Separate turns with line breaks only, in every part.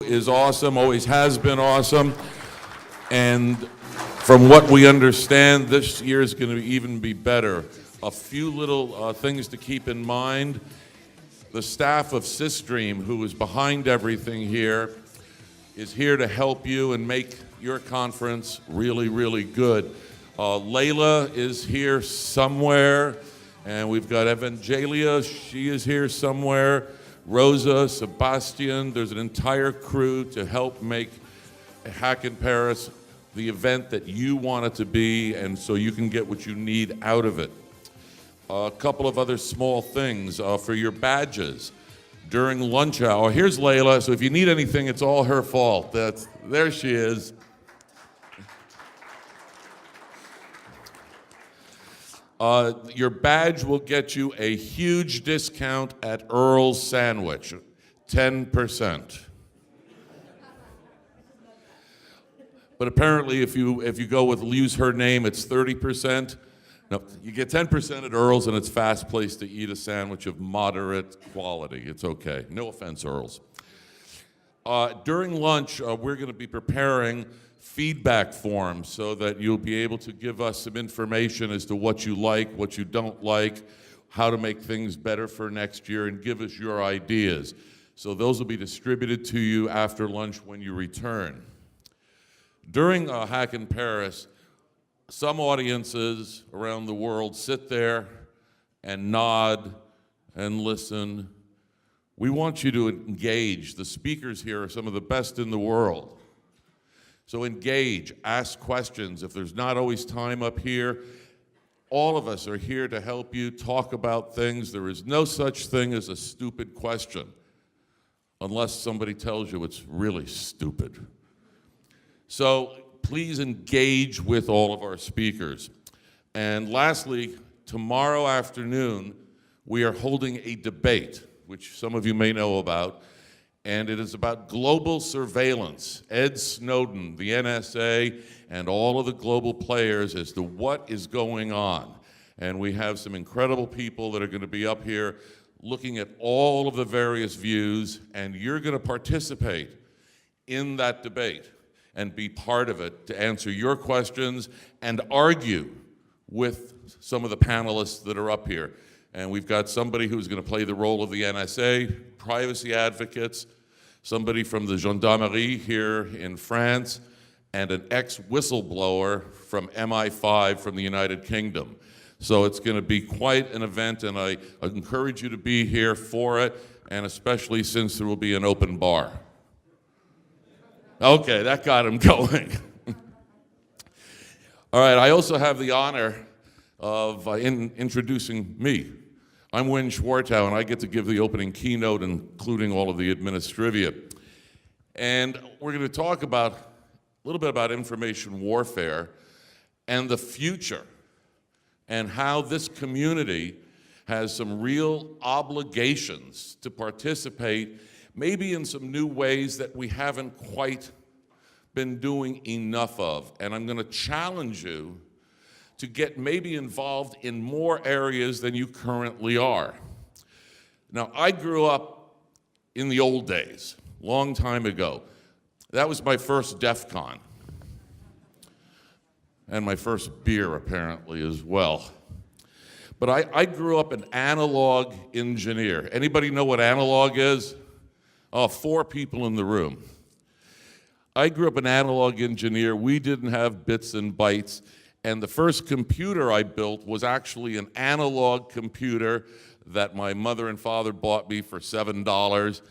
Is awesome, always has been awesome, and from what we understand, this year is going to even be better. A few little things to keep in mind. The staff of Sysdream, who is behind everything here, is here to help you and make your conference really, really good. Layla is here somewhere, and we've got Evangelia, she is here somewhere. Rosa, Sebastian, there's an entire crew to help make Hack in Paris the event that you want it to be, and so you can get what you need out of it. A couple of other small things for your badges. During lunch hour, here's Layla, so if you need anything, it's all her fault. There she is. Your badge will get you a huge discount at Earl's Sandwich, 10%. But apparently, if you go with use her name, it's 30%. No, you get 10% at Earl's, and it's a fast place to eat a sandwich of moderate quality. It's okay. No offense, Earl's. During lunch, we're going to be preparing feedback forms so that you'll be able to give us some information as to what you like, what you don't like, how to make things better for next year, and give us your ideas. So those will be distributed to you after lunch when you return. During Hack in Paris, some audiences around the world sit there and nod and listen. We want you to engage. The speakers here are some of the best in the world. So engage, ask questions. If there's not always time up here, all of us are here to help you talk about things. There is no such thing as a stupid question, unless somebody tells you it's really stupid. So please engage with all of our speakers. And lastly, tomorrow afternoon, we are holding a debate, which some of you may know about, and it is about global surveillance. Ed Snowden, the NSA, and all of the global players as to what is going on. And we have some incredible people that are going to be up here looking at all of the various views, and you're going to participate in that debate and be part of it to answer your questions and argue with some of the panelists that are up here. And we've got somebody who's going to play the role of the NSA, privacy advocates, somebody from the Gendarmerie here in France, and an ex-whistleblower from MI5 from the United Kingdom. So it's going to be quite an event, and I encourage you to be here for it, and especially since there will be an open bar. Okay, that got him going. All right, I also have the honor of introducing me. I'm Winn Schwartau, and I get to give the opening keynote, including all of the administrivia. And we're going to talk a little bit about information warfare and the future, and how this community has some real obligations to participate, maybe in some new ways that we haven't quite been doing enough of. And I'm going to challenge you to get maybe involved in more areas than you currently are. Now, I grew up in the old days, long time ago. That was my first DEF CON, and my first beer, apparently, as well. But I grew up an analog engineer. Anybody know what analog is? Oh, 4 people in the room. I grew up an analog engineer. We didn't have bits and bytes. And the first computer I built was actually an analog computer that my mother and father bought me for $7,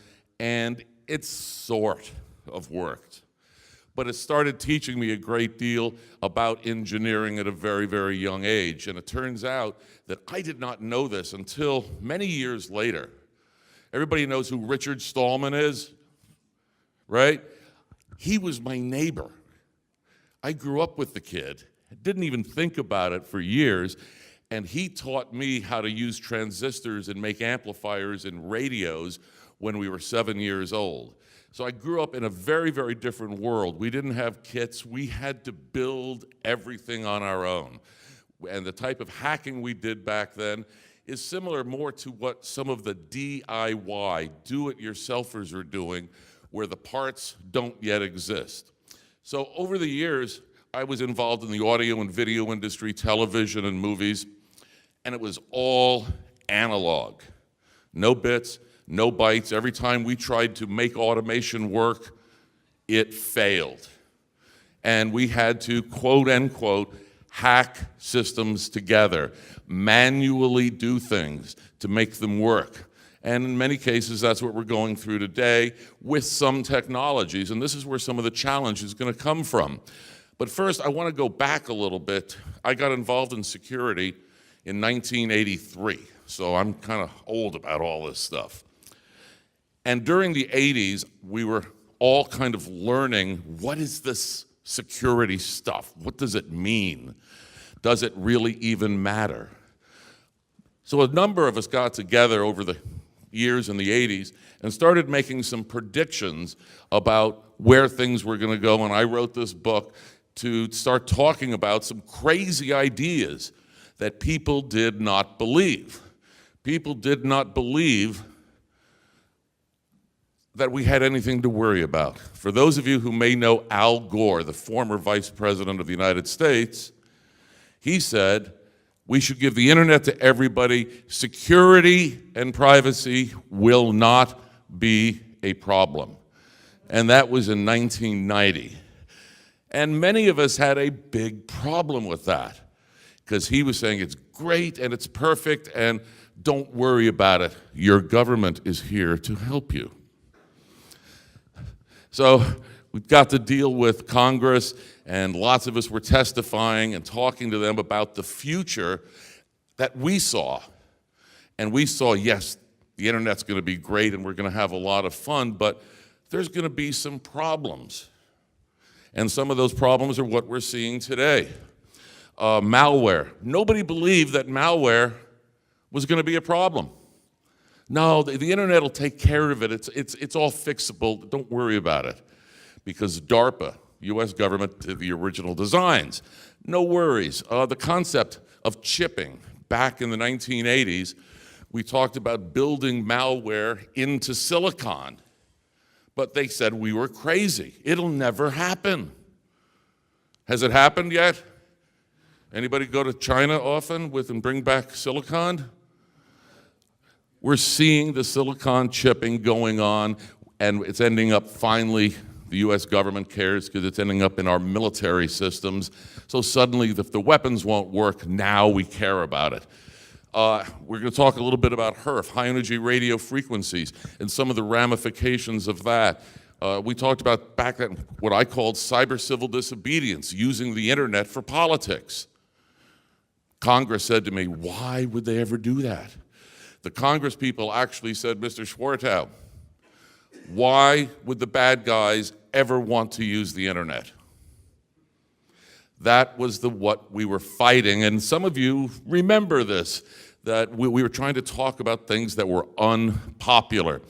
and it sort of worked. But it started teaching me a great deal about engineering at a very, very young age. And it turns out that I did not know this until many years later. Everybody knows who Richard Stallman is, right? He was my neighbor. I grew up with the kid. Didn't even think about it for years, and he taught me how to use transistors and make amplifiers and radios when we were 7 years old. So I grew up in a very, very different world. We didn't have kits. We had to build everything on our own. And the type of hacking we did back then is similar more to what some of the DIY, do-it-yourselfers are doing, where the parts don't yet exist. So over the years, I was involved in the audio and video industry, television and movies, and it was all analog. No bits, no bytes. Every time we tried to make automation work, it failed. And we had to, quote unquote, hack systems together, manually do things to make them work. And in many cases, that's what we're going through today with some technologies. And this is where some of the challenge is going to come from. But first, I want to go back a little bit. I got involved in security in 1983. So I'm kind of old about all this stuff. And during the 80s, we were all kind of learning, what is this security stuff? What does it mean? Does it really even matter? So a number of us got together over the years in the 80s and started making some predictions about where things were going to go. And I wrote this book to start talking about some crazy ideas that people did not believe. People did not believe that we had anything to worry about. For those of you who may know Al Gore, the former Vice President of the United States, he said, we should give the internet to everybody. Security and privacy will not be a problem. And that was in 1990. And many of us had a big problem with that because he was saying it's great and it's perfect and don't worry about it. Your government is here to help you. So we've got to deal with Congress, and lots of us were testifying and talking to them about the future that we saw. And we saw, yes, the internet's going to be great and we're going to have a lot of fun, but there's going to be some problems. And some of those problems are what we're seeing today. Malware. Nobody believed that malware was going to be a problem. No, the internet will take care of it. It's all fixable. Don't worry about it. Because DARPA, US government, did the original designs. No worries. The concept of chipping. Back in the 1980s, we talked about building malware into silicon. But they said we were crazy. It'll never happen. Has it happened yet? Anybody go to China often and bring back silicon? We're seeing the silicon chipping going on, and it's ending up finally, the US government cares because it's ending up in our military systems. So suddenly, if the weapons won't work, now we care about it. We're going to talk a little bit about HIRF, high energy radio frequencies, and some of the ramifications of that. We talked about back then what I called cyber civil disobedience, using the internet for politics. Congress said to me, why would they ever do that? The Congress people actually said, Mr. Schwartau, why would the bad guys ever want to use the internet? That was what we were fighting, and some of you remember this, that we were trying to talk about things that were unpopular.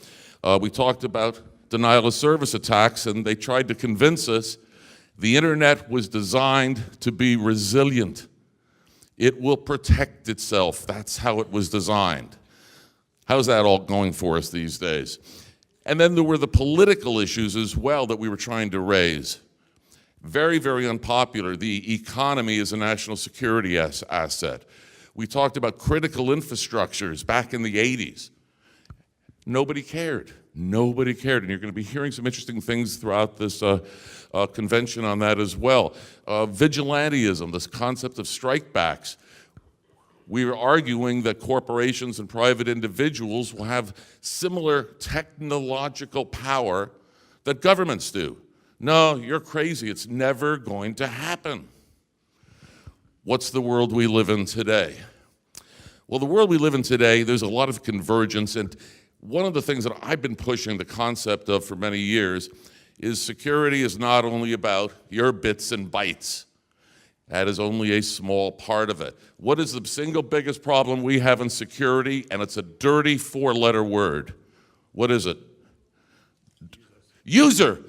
We talked about denial of service attacks, and they tried to convince us the internet was designed to be resilient. It will protect itself. That's how it was designed. How's that all going for us these days? And then there were the political issues as well that we were trying to raise. Very, very unpopular. The economy is a national security asset. We talked about critical infrastructures back in the 80s. Nobody cared. Nobody cared. And you're going to be hearing some interesting things throughout this convention on that as well. Vigilantism, this concept of strikebacks. We were arguing that corporations and private individuals will have similar technological power that governments do. No, you're crazy. It's never going to happen. What's the world we live in today? Well, the world we live in today, there's a lot of convergence, and one of the things that I've been pushing the concept of for many years is security is not only about your bits and bytes. That is only a small part of it. What is the single biggest problem we have in security? And it's a dirty four-letter word. What is it? User.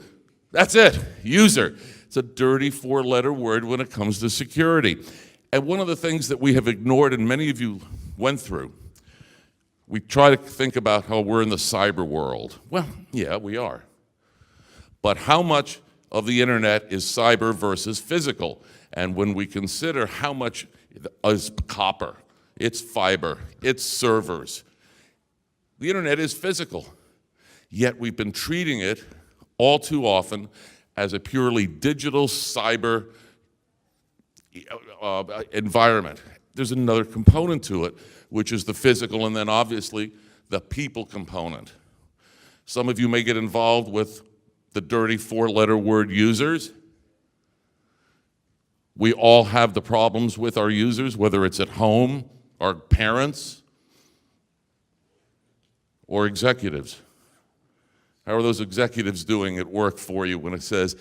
That's it, user. It's a dirty four-letter word when it comes to security. And one of the things that we have ignored, and many of you went through, we try to think about how we're in the cyber world. Well, yeah, we are. But how much of the internet is cyber versus physical? And when we consider how much is copper, it's fiber, it's servers, the internet is physical. Yet we've been treating it all too often as a purely digital cyber environment. There's another component to it, which is the physical, and then obviously the people component. Some of you may get involved with the dirty four-letter word users. We all have the problems with our users, whether it's at home, our parents, or executives. How are those executives doing at work for you when it says,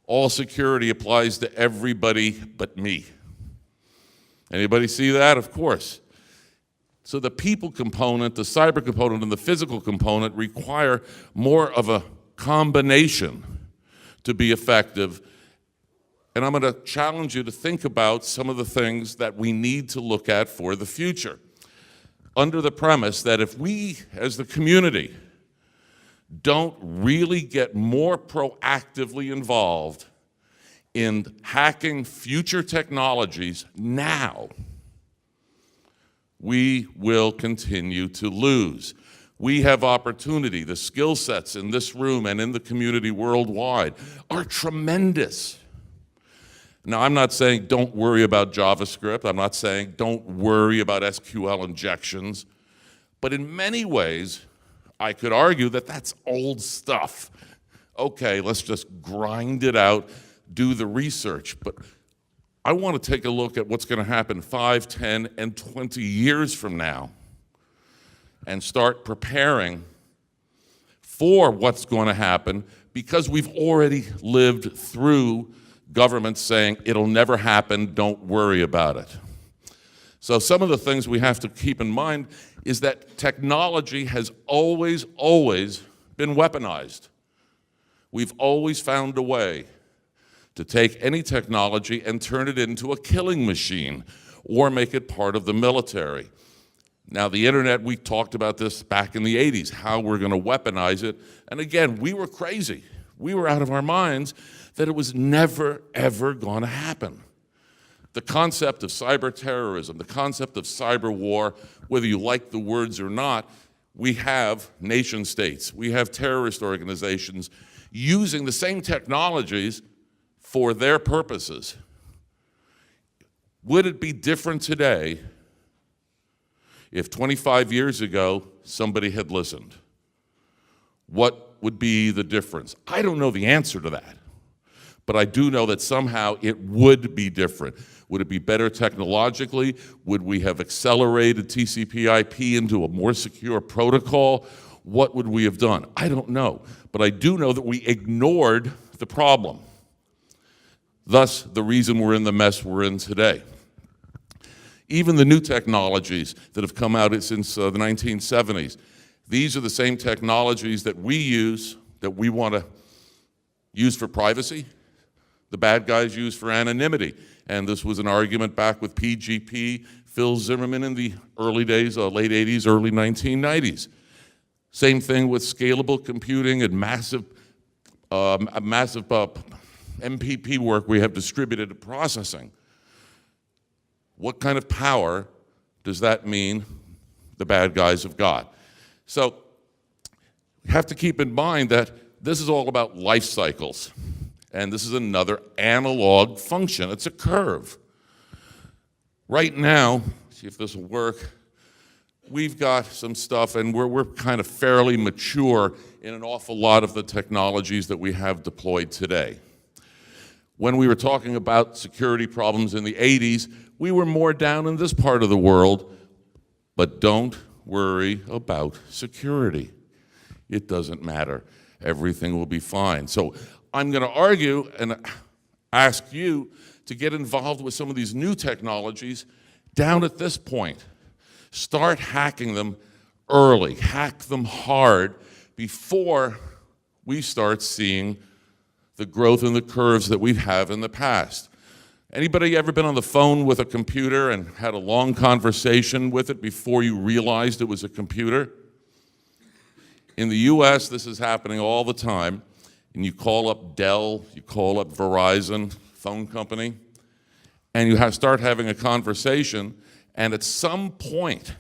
all security applies to everybody but me? Anybody see that? Of course. So the people component, the cyber component, and the physical component require more of a combination to be effective. And I'm going to challenge you to think about some of the things that we need to look at for the future, under the premise that if we, as the community, don't really get more proactively involved in hacking future technologies now, we will continue to lose. We have opportunity. The skill sets in this room and in the community worldwide are tremendous. Now, I'm not saying don't worry about JavaScript. I'm not saying don't worry about SQL injections. But in many ways, I could argue that that's old stuff. Okay, let's just grind it out, do the research. But I want to take a look at what's going to happen 5, 10, and 20 years from now and start preparing for what's going to happen, because we've already lived through governments saying it'll never happen, don't worry about it. So some of the things we have to keep in mind is that technology has always been weaponized. We've always found a way to take any technology and turn it into a killing machine or make it part of the military. Now, the internet, we talked about this back in the 80s, how we're going to weaponize it. And again, we were crazy. We were out of our minds that it was never, ever going to happen. The concept of cyber terrorism, the concept of cyber war, whether you like the words or not, we have nation states, we have terrorist organizations using the same technologies for their purposes. Would it be different today if 25 years ago somebody had listened? What would be the difference? I don't know the answer to that, but I do know that somehow it would be different. Would it be better technologically? Would we have accelerated TCP/IP into a more secure protocol? What would we have done? I don't know, but I do know that we ignored the problem. Thus, the reason we're in the mess we're in today. Even the new technologies that have come out since the 1970s, these are the same technologies that we use, that we want to use for privacy, the bad guys use for anonymity. And this was an argument back with PGP, Phil Zimmerman in the early days, late 80s, early 1990s. Same thing with scalable computing and massive MPP work we have distributed processing. What kind of power does that mean the bad guys have got? So you have to keep in mind that this is all about life cycles. And this is another analog function. It's a curve. Right now, see if this will work, we've got some stuff, and we're kind of fairly mature in an awful lot of the technologies that we have deployed today. When we were talking about security problems in the 80s, we were more down in this part of the world, but don't worry about security. It doesn't matter. Everything will be fine. So I'm going to argue and ask you to get involved with some of these new technologies down at this point. Start hacking them early. Hack them hard before we start seeing the growth in the curves that we have in the past. Anybody ever been on the phone with a computer and had a long conversation with it before you realized it was a computer? In the US, this is happening all the time. and you call up Dell, you call up Verizon, phone company, and you start having a conversation, and at some point,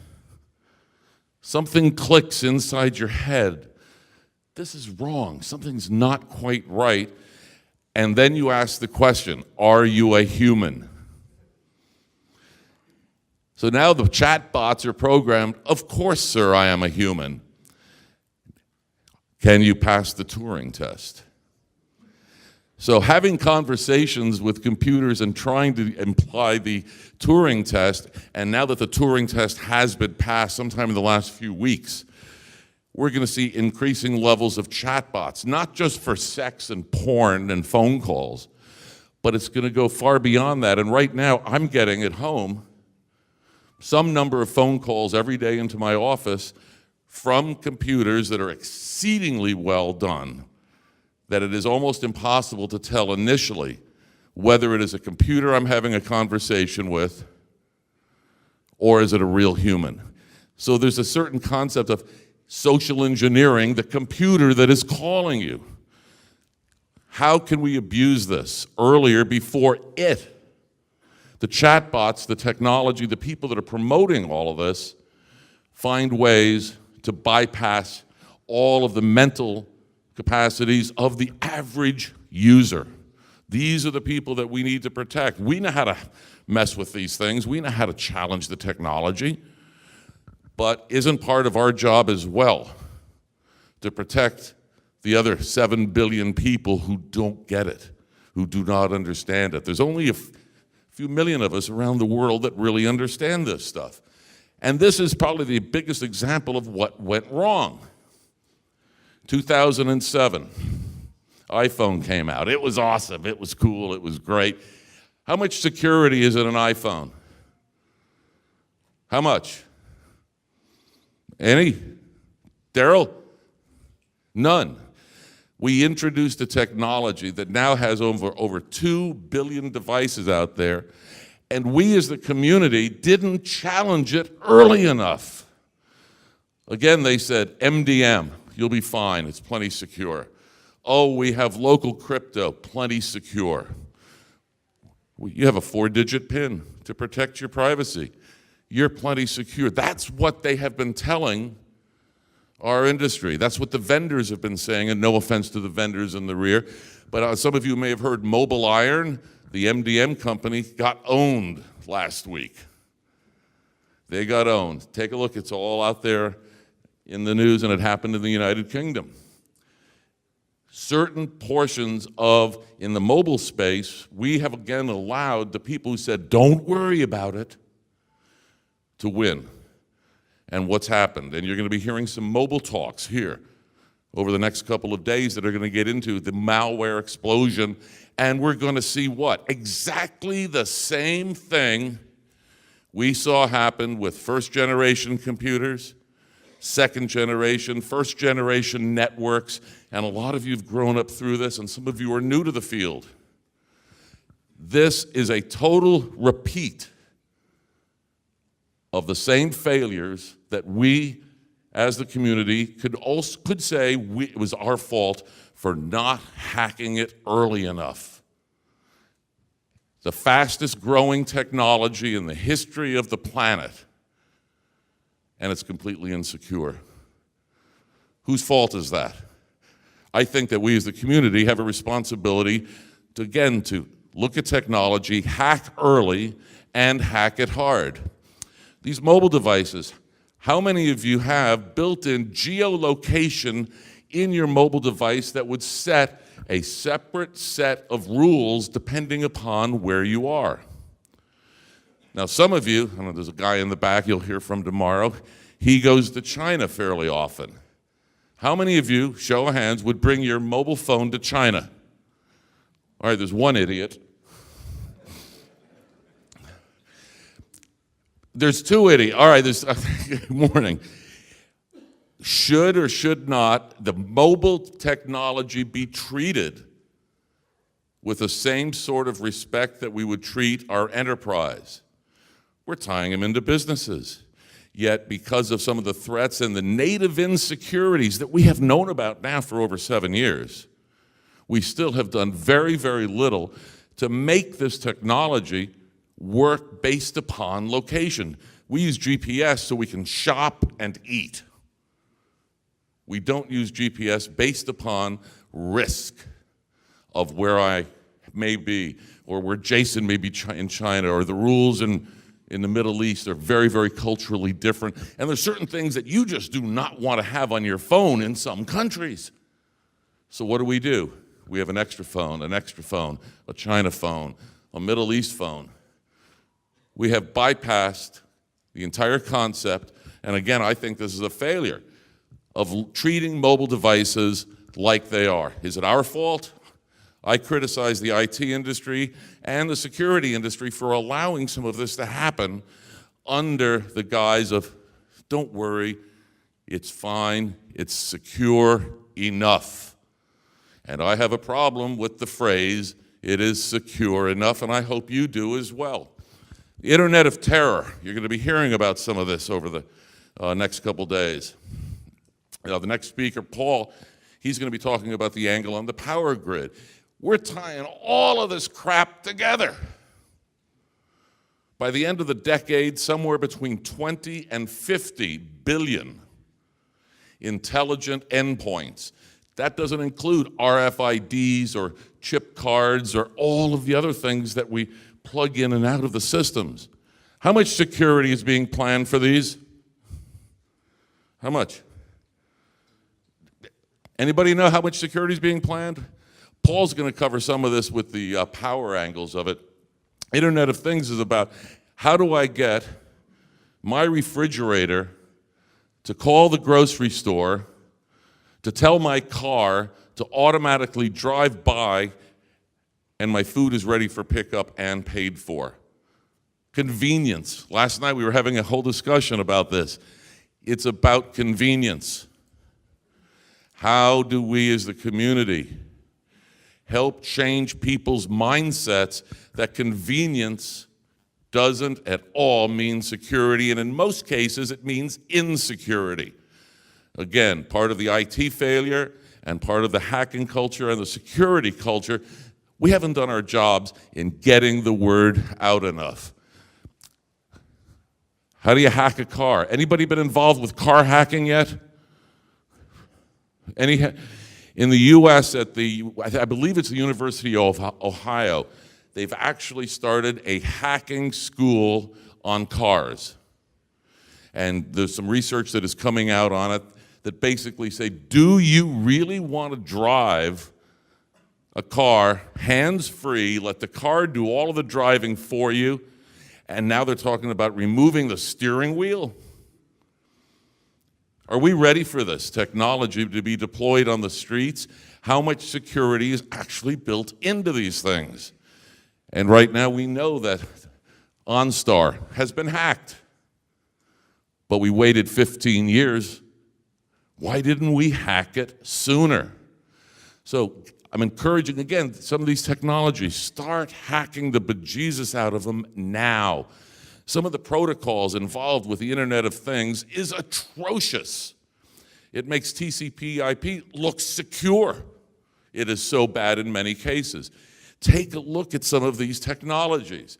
something clicks inside your head. This is wrong. Something's not quite right. And then you ask the question, are you a human? So now the chat bots are programmed, of course, sir, I am a human. Can you pass the Turing test? So having conversations with computers and trying to imply the Turing test, and now that the Turing test has been passed sometime in the last few weeks, we're going to see increasing levels of chatbots, not just for sex and porn and phone calls, but it's going to go far beyond that. And right now, I'm getting at home some number of phone calls every day into my office from computers that are exceedingly well done, that it is almost impossible to tell initially whether it is a computer I'm having a conversation with or is it a real human. So there's a certain concept of social engineering the computer that is calling you. How can we abuse this earlier before the chatbots, the technology, the people that are promoting all of this find ways to bypass all of the mental capacities of the average user? These are the people that we need to protect. We know how to mess with these things. We know how to challenge the technology. But isn't part of our job as well to protect the other 7 billion people who don't get it, who do not understand it? There's only a few million of us around the world that really understand this stuff. And this is probably the biggest example of what went wrong. 2007, iPhone came out. It was awesome. It was cool. It was great. How much security is in an iPhone? How much? Any? Daryl? None. We introduced a technology that now has over 2 billion devices out there, and we as the community didn't challenge it early enough. Again, they said, MDM, you'll be fine, it's plenty secure. Oh, we have local crypto, plenty secure. You have a 4-digit PIN to protect your privacy. You're plenty secure. That's what they have been telling our industry. That's what the vendors have been saying, and no offense to the vendors in the rear, but some of you may have heard Mobile Iron, the MDM company, got owned last week. They got owned. Take a look, it's all out there in the news, and it happened in the United Kingdom. Certain portions in the mobile space, we have again allowed the people who said, don't worry about it, to win. And what's happened? And you're going to be hearing some mobile talks here over the next couple of days that are going to get into the malware explosion. And we're going to see what? Exactly the same thing we saw happen with first-generation computers, second-generation, first-generation networks, and a lot of you have grown up through this, and some of you are new to the field. This is a total repeat of the same failures that we, as the community, could say it was our fault for not hacking it early enough. The fastest growing technology in the history of the planet, and it's completely insecure. Whose fault is that? I think that we as the community have a responsibility to, again, to look at technology, hack early, and hack it hard. These mobile devices, how many of you have built-in geolocation in your mobile device that would set a separate set of rules depending upon where you are? Now, some of you, I know there's a guy in the back you'll hear from tomorrow, he goes to China fairly often. How many of you, show of hands, would bring your mobile phone to China? All right, there's one idiot. There's 2 idiots. All right, good morning. Should or should not the mobile technology be treated with the same sort of respect that we would treat our enterprise? We're tying them into businesses. Yet, because of some of the threats and the native insecurities that we have known about now for over 7 years, we still have done very, very little to make this technology work based upon location. We use GPS so we can shop and eat. We don't use GPS based upon risk of where I may be, or where Jason may be in China, or the rules in the Middle East are very, very culturally different. And there's certain things that you just do not want to have on your phone in some countries. So what do? We have an extra phone, a China phone, a Middle East phone. We have bypassed the entire concept, and again, I think this is a failure of treating mobile devices like they are. Is it our fault? I criticize the IT industry and the security industry for allowing some of this to happen under the guise of, don't worry, it's fine, it's secure enough. And I have a problem with the phrase, it is secure enough, and I hope you do as well. The Internet of Terror, you're going to be hearing about some of this over the next couple days. The next speaker, Paul, he's going to be talking about the angle on the power grid. We're tying all of this crap together. By the end of the decade, somewhere between 20 and 50 billion intelligent endpoints. That doesn't include RFIDs or chip cards or all of the other things that we plug in and out of the systems. How much security is being planned for these? How much? Anybody know how much security is being planned? Paul's going to cover some of this with the power angles of it. Internet of Things is about how do I get my refrigerator to call the grocery store, to tell my car to automatically drive by, and my food is ready for pickup and paid for. Convenience. Last night we were having a whole discussion about this. It's about convenience. How do we as the community help change people's mindsets that convenience doesn't at all mean security, and in most cases it means insecurity. Again, part of the IT failure and part of the hacking culture and the security culture, we haven't done our jobs in getting the word out enough. How do you hack a car? Anybody been involved with car hacking yet? In the U.S., I believe it's the University of Ohio, they've actually started a hacking school on cars. And there's some research that is coming out on it that basically say, do you really want to drive a car hands-free, let the car do all of the driving for you, and now they're talking about removing the steering wheel? Are we ready for this technology to be deployed on the streets? How much security is actually built into these things? And right now we know that OnStar has been hacked, but we waited 15 years. Why didn't we hack it sooner? So I'm encouraging, again, some of these technologies, start hacking the bejesus out of them now. Some of the protocols involved with the Internet of Things is atrocious. It makes TCP/IP look secure. It is so bad in many cases. Take a look at some of these technologies.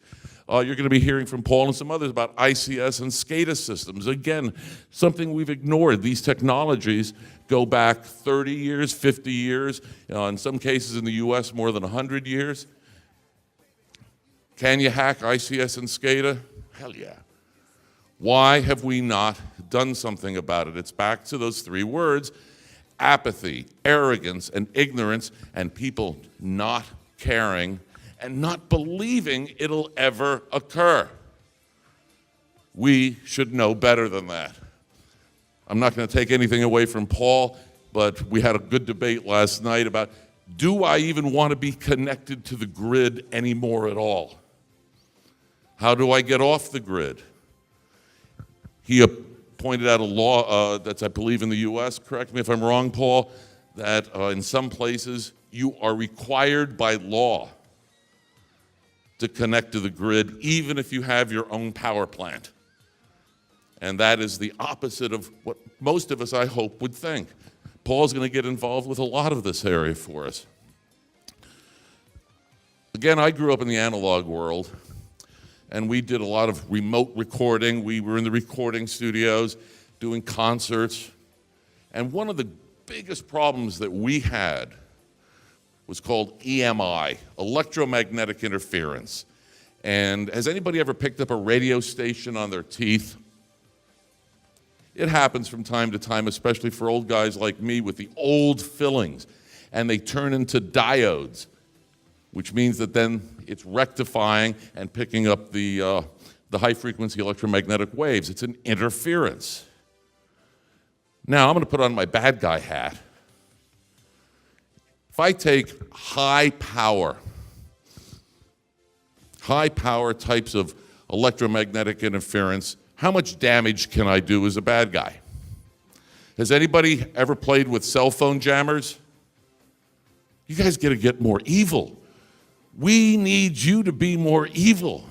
You're going to be hearing from Paul and some others about ICS and SCADA systems. Again, something we've ignored. These technologies go back 30 years, 50 years, in some cases in the US, more than 100 years. Can you hack ICS and SCADA? Hell yeah. Why have we not done something about it? It's back to those three words: apathy, arrogance, and ignorance, and people not caring and not believing it'll ever occur. We should know better than that. I'm not going to take anything away from Paul, but we had a good debate last night about, do I even want to be connected to the grid anymore at all? How do I get off the grid? He pointed out a law that's, I believe, in the US, correct me if I'm wrong, Paul, that in some places you are required by law to connect to the grid, even if you have your own power plant. And that is the opposite of what most of us, I hope, would think. Paul's going to get involved with a lot of this area for us. Again, I grew up in the analog world, and we did a lot of remote recording. We were in the recording studios doing concerts. And one of the biggest problems that we had was called EMI, electromagnetic interference. And has anybody ever picked up a radio station on their teeth? It happens from time to time, especially for old guys like me with the old fillings. And they turn into diodes, which means that then it's rectifying and picking up the high-frequency electromagnetic waves. It's an interference. Now, I'm going to put on my bad guy hat. If I take high power types of electromagnetic interference, how much damage can I do as a bad guy? Has anybody ever played with cell phone jammers? You guys got to get more evil. We need you to be more evil.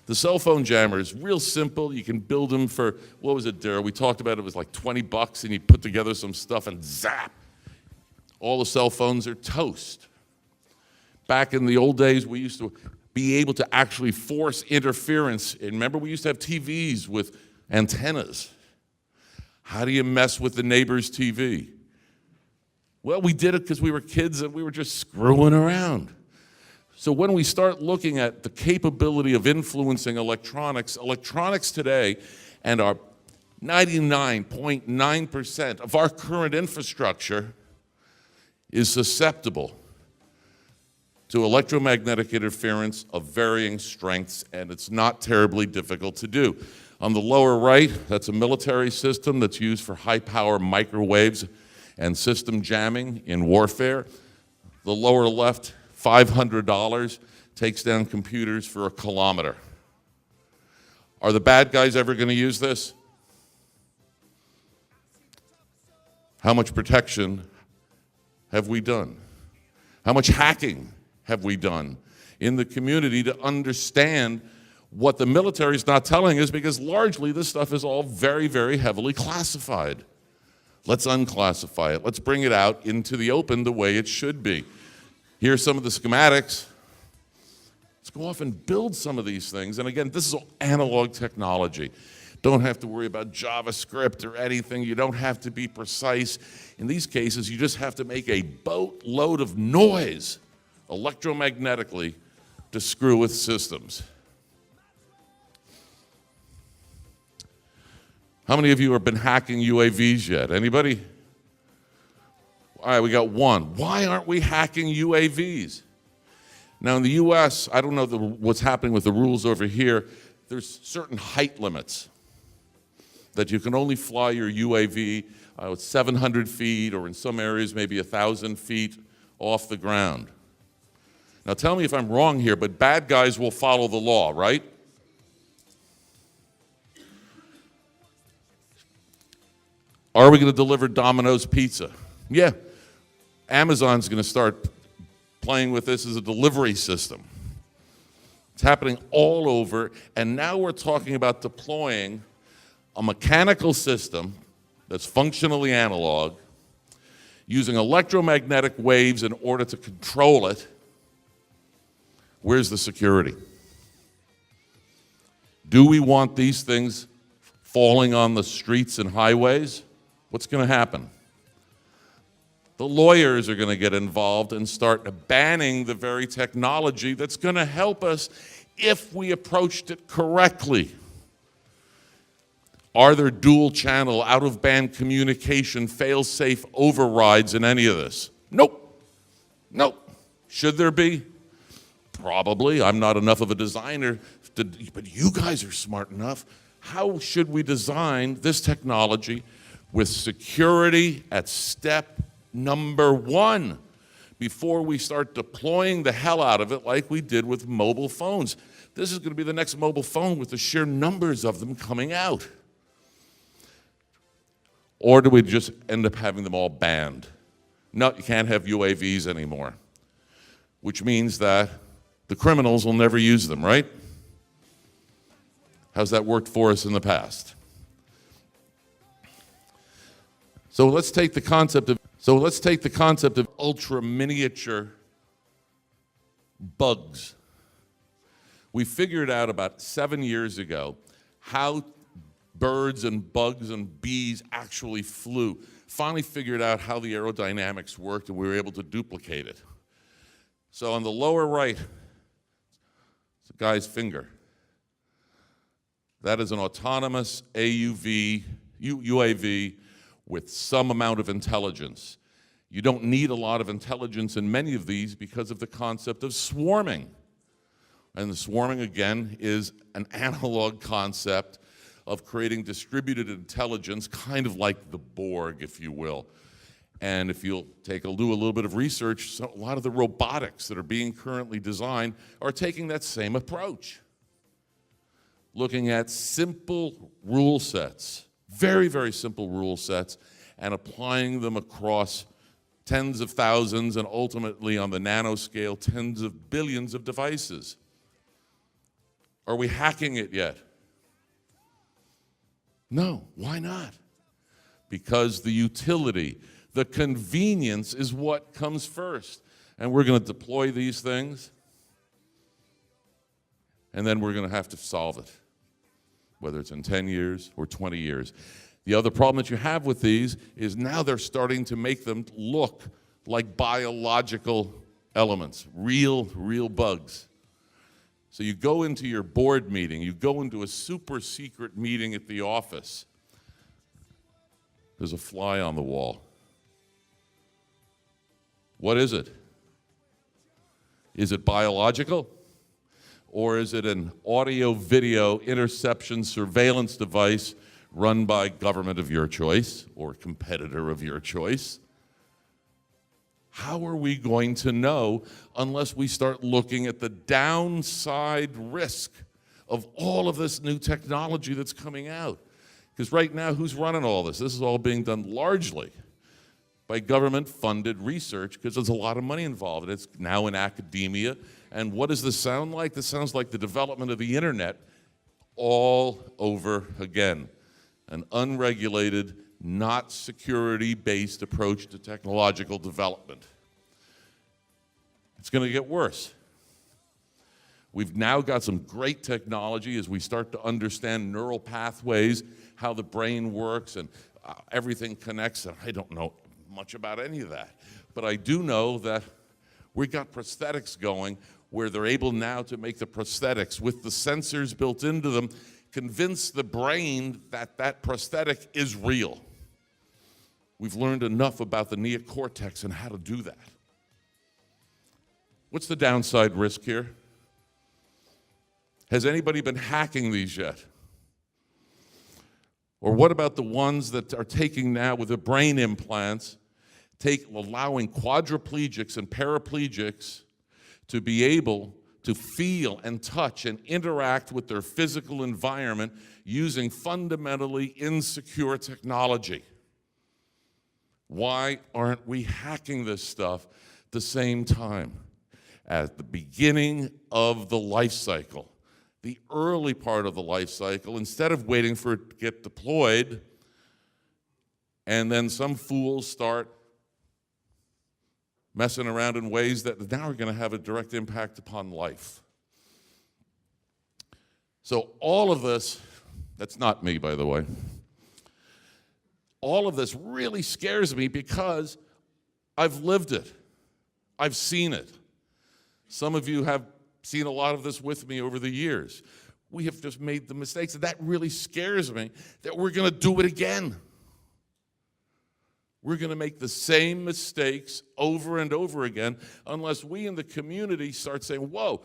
The cell phone jammer is real simple. You can build them for, what was it, Dara? We talked about it was like $20, and you put together some stuff and zap. All the cell phones are toast. Back in the old days, we used to be able to actually force interference. And remember, we used to have TVs with antennas. How do you mess with the neighbor's TV? Well, we did it because we were kids and we were just screwing around. So when we start looking at the capability of influencing electronics today, and our 99.9% of our current infrastructure is susceptible to electromagnetic interference of varying strengths, and it's not terribly difficult to do. On the lower right, that's a military system that's used for high-power microwaves and system jamming in warfare. The lower left, $500, takes down computers for a kilometer. Are the bad guys ever going to use this? How much protection have we done? How much hacking have we done in the community to understand what the military is not telling us, because largely this stuff is all very, very heavily classified. Let's unclassify it. Let's bring it out into the open the way it should be. Here's some of the schematics. Let's go off and build some of these things. And again, this is all analog technology. Don't have to worry about JavaScript or anything. You don't have to be precise. In these cases, you just have to make a boatload of noise electromagnetically to screw with systems. How many of you have been hacking UAVs yet? Anybody? All right, we got one. Why aren't we hacking UAVs? Now in the US, I don't know what's happening with the rules over here. There's certain height limits that you can only fly your UAV 700 feet, or in some areas maybe 1,000 feet off the ground. Now tell me if I'm wrong here, but bad guys will follow the law, right? Are we going to deliver Domino's pizza? Yeah. Amazon's going to start playing with this as a delivery system. It's happening all over, and now we're talking about deploying a mechanical system that's functionally analog, using electromagnetic waves in order to control it. Where's the security? Do we want these things falling on the streets and highways? What's going to happen? The lawyers are going to get involved and start banning the very technology that's going to help us if we approached it correctly. Are there dual-channel, out-of-band communication, fail-safe overrides in any of this? Nope. Nope. Should there be? Probably. I'm not enough of a designer, but you guys are smart enough. How should we design this technology with security at step number one before we start deploying the hell out of it like we did with mobile phones? This is going to be the next mobile phone with the sheer numbers of them coming out. Or do we just end up having them all banned? No, you can't have UAVs anymore, which means that the criminals will never use them, right? How's that worked for us in the past? So let's take the concept of ultra miniature Bugs. We figured out about 7 years ago how birds and bugs and bees actually flew. Finally figured out how the aerodynamics worked, and we were able to duplicate it. So on the lower right, it's a guy's finger. That is an autonomous UAV with some amount of intelligence. You don't need a lot of intelligence in many of these because of the concept of swarming. And the swarming, again, is an analog concept of creating distributed intelligence, kind of like the Borg, if you will. And if you'll do a little bit of research, so a lot of the robotics that are being currently designed are taking that same approach. Looking at simple rule sets, very, very simple rule sets, and applying them across tens of thousands and ultimately on the nanoscale, tens of billions of devices. Are we hacking it yet? No, why not? Because the utility, the convenience is what comes first. And we're going to deploy these things, and then we're going to have to solve it, whether it's in 10 years or 20 years. The other problem that you have with these is now they're starting to make them look like biological elements, real bugs. So you go into your board meeting, you go into a super secret meeting at the office. There's a fly on the wall. What is it? Is it biological? Or is it an audio-video interception surveillance device run by government of your choice or competitor of your choice? How are we going to know unless we start looking at the downside risk of all of this new technology that's coming out? Because right now, who's running all this? This is all being done largely by government-funded research because there's a lot of money involved. It's now in academia. And what does this sound like? This sounds like the development of the internet all over again. An unregulated, not security-based approach to technological development. It's going to get worse. We've now got some great technology as we start to understand neural pathways, how the brain works, and everything connects. And I don't know much about any of that. But I do know that we got prosthetics going where they're able now to make the prosthetics with the sensors built into them convince the brain that that prosthetic is real. We've learned enough about the neocortex and how to do that. What's the downside risk here? Has anybody been hacking these yet? Or what about the ones that are taking now with the brain implants, allowing quadriplegics and paraplegics to be able to feel and touch and interact with their physical environment using fundamentally insecure technology? Why aren't we hacking this stuff at the same time? At the beginning of the life cycle, the early part of the life cycle, instead of waiting for it to get deployed, and then some fools start messing around in ways that now are going to have a direct impact upon life. So all of this, that's not me, by the way, all of this really scares me because I've lived it. I've seen it. Some of you have seen a lot of this with me over the years. We have just made the mistakes, and that really scares me that we're going to do it again. We're going to make the same mistakes over and over again unless we in the community start saying, whoa,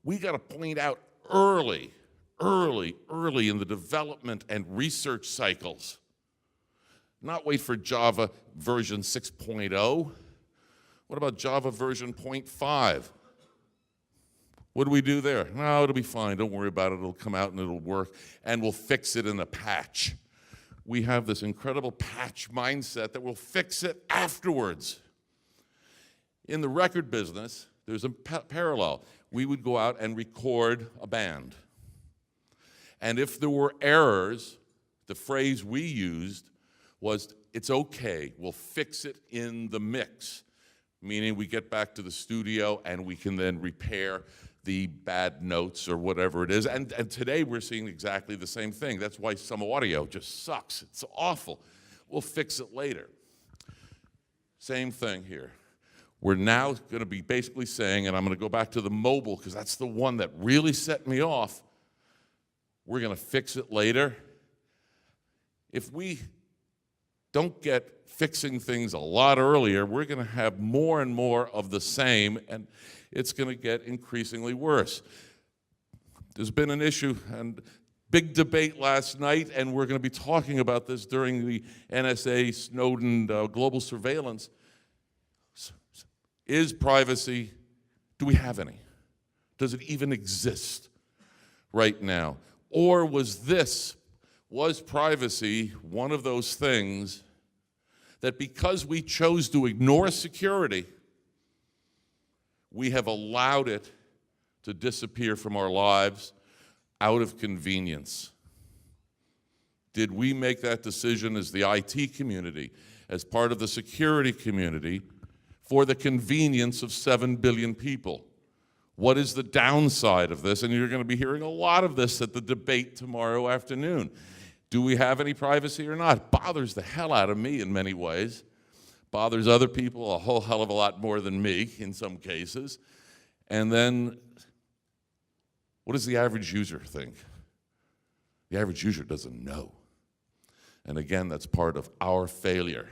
we got to point out early in the development and research cycles. Not wait for Java version 6.0. What about Java version 0.5? What do we do there? No, it'll be fine. Don't worry about it. It'll come out and it'll work, and we'll fix it in a patch. We have this incredible patch mindset that will fix it afterwards. In the record business, there's a parallel. We would go out and record a band. And if there were errors, the phrase we used was, it's okay, we'll fix it in the mix. meaning we get back to the studio and we can then repair the bad notes or whatever it is. And today we're seeing exactly the same thing. That's why some audio just sucks. It's awful. We'll fix it later. Same thing here. We're now going to be basically saying, and I'm going to go back to the mobile because that's the one that really set me off. We're going to fix it later. If we don't get fixing things a lot earlier, we're going to have more and more of the same, and it's going to get increasingly worse. There's been an issue and big debate last night, and we're going to be talking about this during the NSA Snowden global surveillance. Is privacy, do we have any? Does it even exist right now? Or was privacy one of those things that because we chose to ignore security, we have allowed it to disappear from our lives out of convenience? Did we make that decision as the IT community, as part of the security community, for the convenience of 7 billion people? What is the downside of this? And you're going to be hearing a lot of this at the debate tomorrow afternoon. Do we have any privacy or not? It bothers the hell out of me in many ways. Bothers other people a whole hell of a lot more than me in some cases. And then, what does the average user think? The average user doesn't know. And again, that's part of our failure.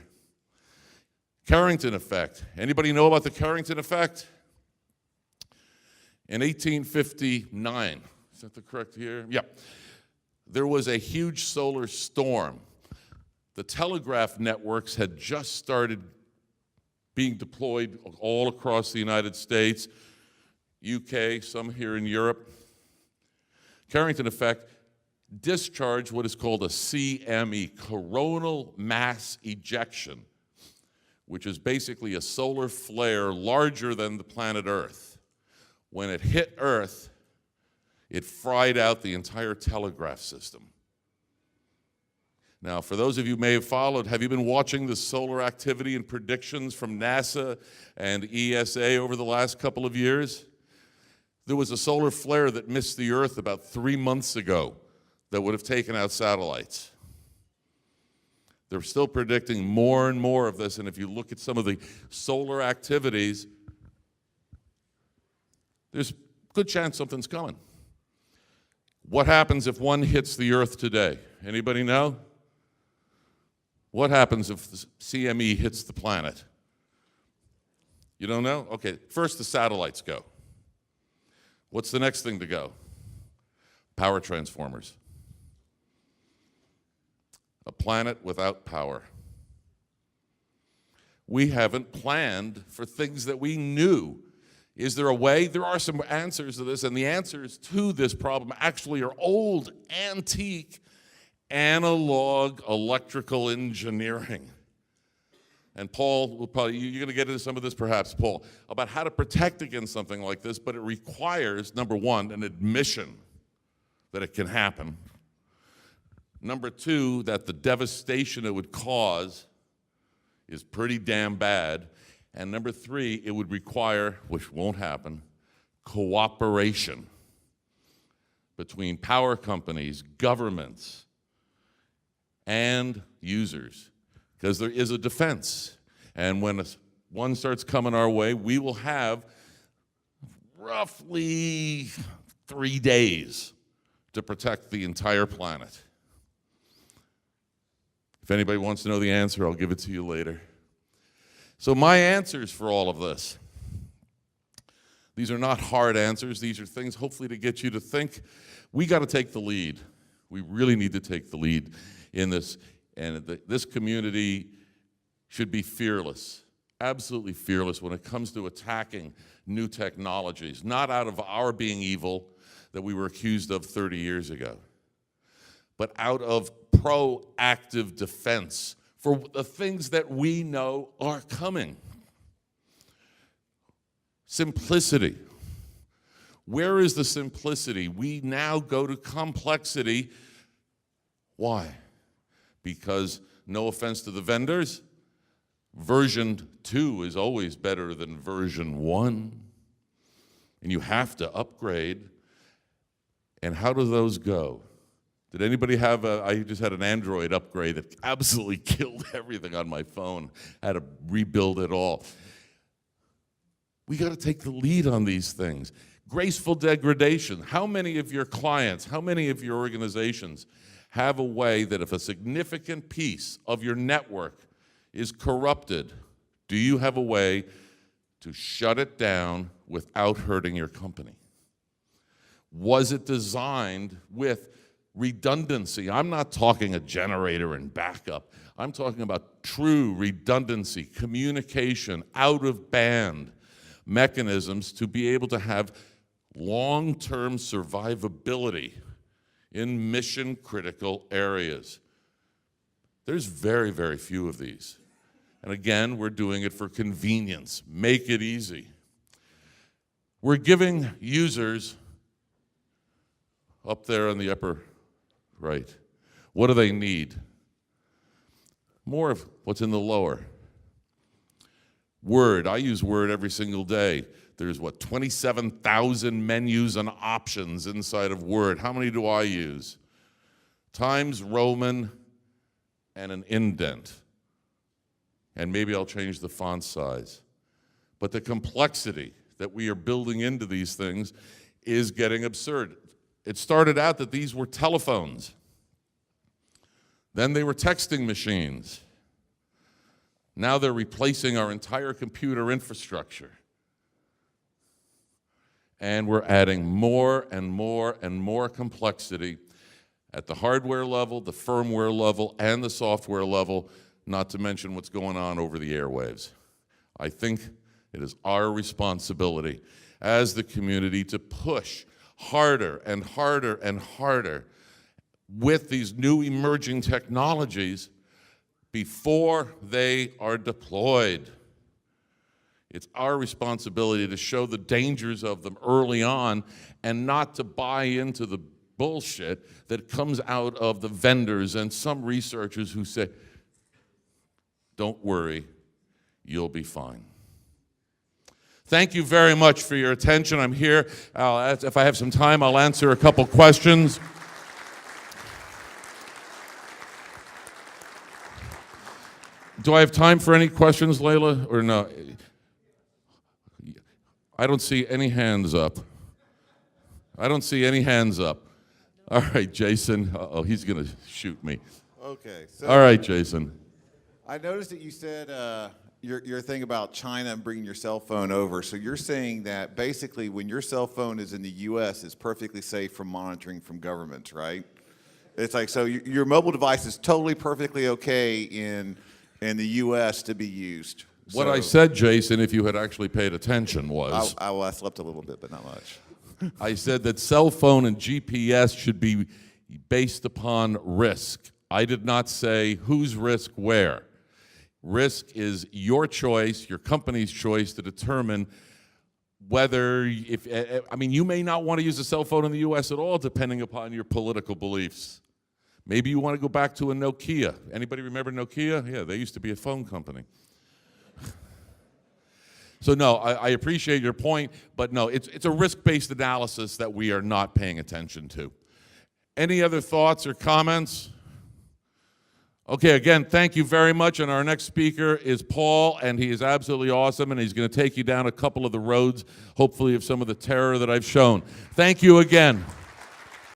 Carrington Effect. Anybody know about the Carrington Effect? In 1859, is that the correct year? Yeah. There was a huge solar storm. The telegraph networks had just started being deployed all across the United States, UK, some here in Europe. Carrington Effect discharged what is called a CME, coronal mass ejection, which is basically a solar flare larger than the planet Earth. When it hit Earth, it fried out the entire telegraph system. Now, for those of you who may have followed, have you been watching the solar activity and predictions from NASA and ESA over the last couple of years? There was a solar flare that missed the Earth about 3 months ago that would have taken out satellites. They're still predicting more and more of this, and if you look at some of the solar activities, there's a good chance something's coming. What happens if one hits the Earth today? Anybody know? What happens if the CME hits the planet? You don't know? Okay, first the satellites go. What's the next thing to go? Power transformers. A planet without power. We haven't planned for things that we knew. Is there a way? There are some answers to this, and the answers to this problem actually are old, antique, analog electrical engineering. And Paul will probably, you're going to get into some of this perhaps, Paul, about how to protect against something like this, but it requires, number one, an admission that it can happen. Number two, that the devastation it would cause is pretty damn bad. And number three, it would require, which won't happen, cooperation between power companies, governments, and users, because there is a defense. And when one starts coming our way, we will have roughly 3 days to protect the entire planet. If anybody wants to know the answer, I'll give it to you later. So my answers for all of this, these are not hard answers. These are things hopefully to get you to think. We got to take the lead. We really need to take the lead in this. And this community should be fearless, absolutely fearless when it comes to attacking new technologies, not out of our being evil that we were accused of 30 years ago, but out of proactive defense for the things that we know are coming. Simplicity. Where is the simplicity? We now go to complexity. Why? Because, no offense to the vendors, Version 2 is always better than version 1. And you have to upgrade. And how do those go? Did anybody have I just had an Android upgrade that absolutely killed everything on my phone. I had to rebuild it all. We got to take the lead on these things. Graceful degradation. How many of your clients, how many of your organizations have a way that if a significant piece of your network is corrupted, do you have a way to shut it down without hurting your company? Was it designed with redundancy? I'm not talking a generator and backup. I'm talking about true redundancy, communication, out-of-band mechanisms to be able to have long-term survivability in mission-critical areas. There's very, very few of these. And again, we're doing it for convenience. Make it easy. We're giving users, up there on the upper right, what do they need? More of what's in the lower. Word, I use Word every single day. There's, 27,000 menus and options inside of Word. How many do I use? Times Roman and an indent. And maybe I'll change the font size. But the complexity that we are building into these things is getting absurd. It started out that these were telephones. Then they were texting machines. Now they're replacing our entire computer infrastructure. And we're adding more and more and more complexity at the hardware level, the firmware level, and the software level, not to mention what's going on over the airwaves. I think it is our responsibility as the community to push harder and harder and harder with these new emerging technologies before they are deployed. It's our responsibility to show the dangers of them early on and not to buy into the bullshit that comes out of the vendors and some researchers who say, don't worry, you'll be fine. Thank you very much for your attention. I'm here. If I have some time, I'll answer a couple questions. Do I have time for any questions, Layla, or no? I don't see any hands up. I don't see any hands up. All right, Jason. Uh-oh, he's going to shoot me.
Okay. So
all right, Jason.
I noticed that you said your thing about China and bringing your cell phone over. So you're saying that basically when your cell phone is in the U.S., it's perfectly safe from monitoring from governments, right? It's like, so your mobile device is totally perfectly okay in the U.S. to be used.
What I said, Jason, if you had actually paid attention, was...
I slept a little bit, but not much.
I said that cell phone and GPS should be based upon risk. I did not say whose risk where. Risk is your choice, your company's choice to determine whether, you may not want to use a cell phone in the U.S. at all, depending upon your political beliefs. Maybe you want to go back to a Nokia. Anybody remember Nokia? Yeah, they used to be a phone company. So no, I appreciate your point, but no, it's a risk-based analysis that we are not paying attention to. Any other thoughts or comments? Okay, again, thank you very much, and our next speaker is Paul, and he is absolutely awesome, and he's going to take you down a couple of the roads, hopefully of some of the terror that I've shown. Thank you again.